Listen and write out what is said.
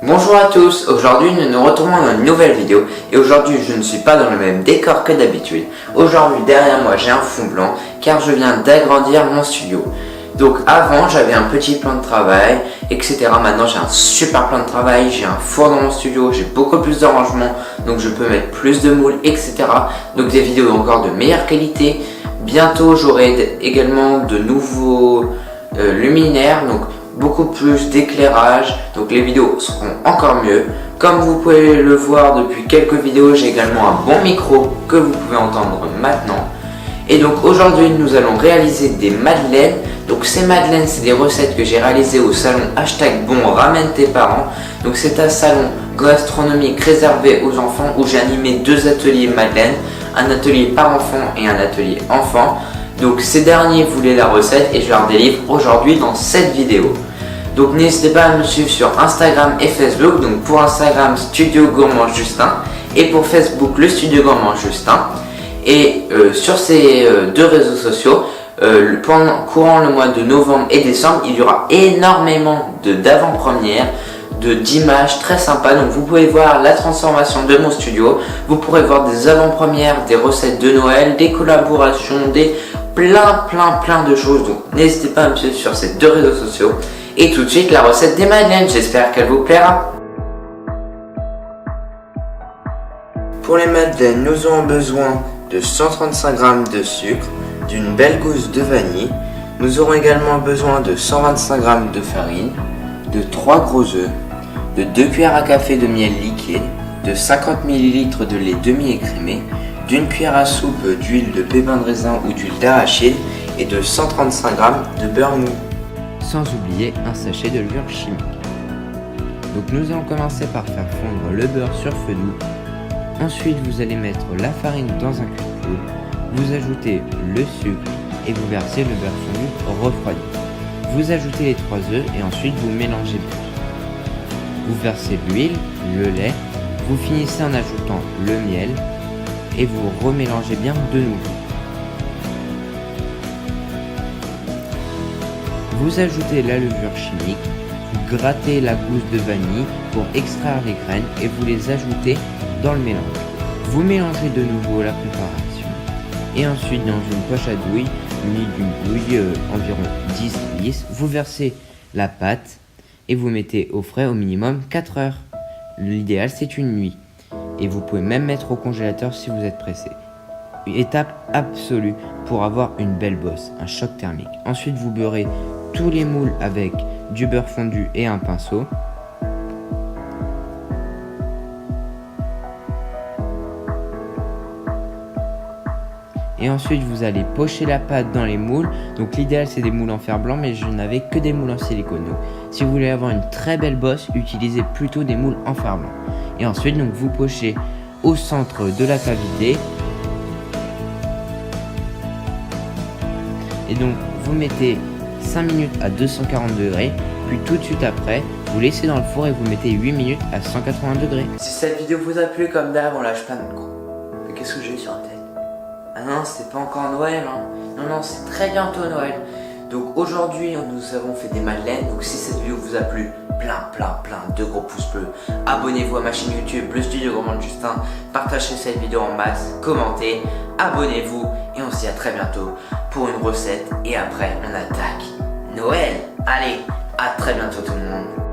Bonjour à tous, aujourd'hui nous nous retrouvons dans une nouvelle vidéo et aujourd'hui je ne suis pas dans le même décor que d'habitude. Aujourd'hui derrière moi j'ai un fond blanc car je viens d'agrandir mon studio. Donc avant j'avais un petit plan de travail etc. Maintenant j'ai un super plan de travail, j'ai un four dans mon studio, j'ai beaucoup plus de rangement donc je peux mettre plus de moules etc. Donc des vidéos encore de meilleure qualité. Bientôt j'aurai également de nouveaux luminaires, donc beaucoup plus d'éclairage, donc les vidéos seront encore mieux. Comme vous pouvez le voir depuis quelques vidéos, j'ai également un bon micro que vous pouvez entendre maintenant. Et donc aujourd'hui nous allons réaliser des madeleines. Donc ces madeleines c'est des recettes que j'ai réalisées au salon #bon ramène tes parents. Donc c'est un salon gastronomique réservé aux enfants où j'ai animé deux ateliers madeleine, un atelier par enfant et un atelier enfant. Donc ces derniers voulaient la recette et je leur délivre aujourd'hui dans cette vidéo. Donc n'hésitez pas à me suivre sur Instagram et Facebook. Donc pour Instagram Studio Gourmand Justin et pour Facebook le Studio Gourmand Justin. Et sur ces deux réseaux sociaux, courant le mois de novembre et décembre, il y aura énormément d'avant-premières, d'images très sympas. Donc vous pouvez voir la transformation de mon studio, vous pourrez voir des avant-premières, des recettes de Noël, des collaborations, plein de choses. Donc n'hésitez pas à me suivre sur ces deux réseaux sociaux. Et tout de suite la recette des madeleines, j'espère qu'elle vous plaira. Pour les madeleines, nous aurons besoin de 135 g de sucre, d'une belle gousse de vanille. Nous aurons également besoin de 125 g de farine, de 3 gros œufs, de 2 cuillères à café de miel liquide, de 50 ml de lait demi-écrémé, d'une cuillère à soupe d'huile de pépins de raisin ou d'huile d'arachide et de 135 g de beurre mou. Sans oublier un sachet de levure chimique. Donc nous allons commencer par faire fondre le beurre sur feu doux. Ensuite vous allez mettre la farine dans un cul-de-poule, vous ajoutez le sucre et vous versez le beurre fondu refroidi. Vous ajoutez les 3 œufs et ensuite vous mélangez bien. Vous versez l'huile, le lait, vous finissez en ajoutant le miel et vous remélangez bien de nouveau. Vous ajoutez la levure chimique, vous grattez la gousse de vanille pour extraire les graines et vous les ajoutez dans le mélange. Vous mélangez de nouveau la préparation et ensuite dans une poche à douille munie d'une douille environ 10 litres, vous versez la pâte et vous mettez au frais au minimum 4 heures. L'idéal c'est une nuit et vous pouvez même mettre au congélateur si vous êtes pressé. Étape absolue pour avoir une belle bosse, un choc thermique. Ensuite vous beurrez tous les moules avec du beurre fondu et un pinceau. Et ensuite vous allez pocher la pâte dans les moules. Donc l'idéal c'est des moules en fer blanc, mais je n'avais que des moules en silicone. Donc, si vous voulez avoir une très belle bosse, utilisez plutôt des moules en fer blanc. Et ensuite donc vous pochez au centre de la cavité. Et donc vous mettez 5 minutes à 240 degrés, puis tout de suite après, vous laissez dans le four et vous mettez 8 minutes à 180 degrés. Si cette vidéo vous a plu, comme d'hab, on lâche pas de micro. Mais qu'est-ce que j'ai sur la tête? Ah non, c'est pas encore Noël, hein. Non, c'est très bientôt Noël. Donc aujourd'hui, nous avons fait des madeleines. Donc si cette vidéo vous a plu, plein de gros pouces bleus. Abonnez-vous à ma chaîne YouTube, le Studio Gourmand Justin. Partagez cette vidéo en masse, commentez, abonnez-vous. Et on se dit à très bientôt pour une recette. Et après, on attaque Noël. Allez, à très bientôt tout le monde.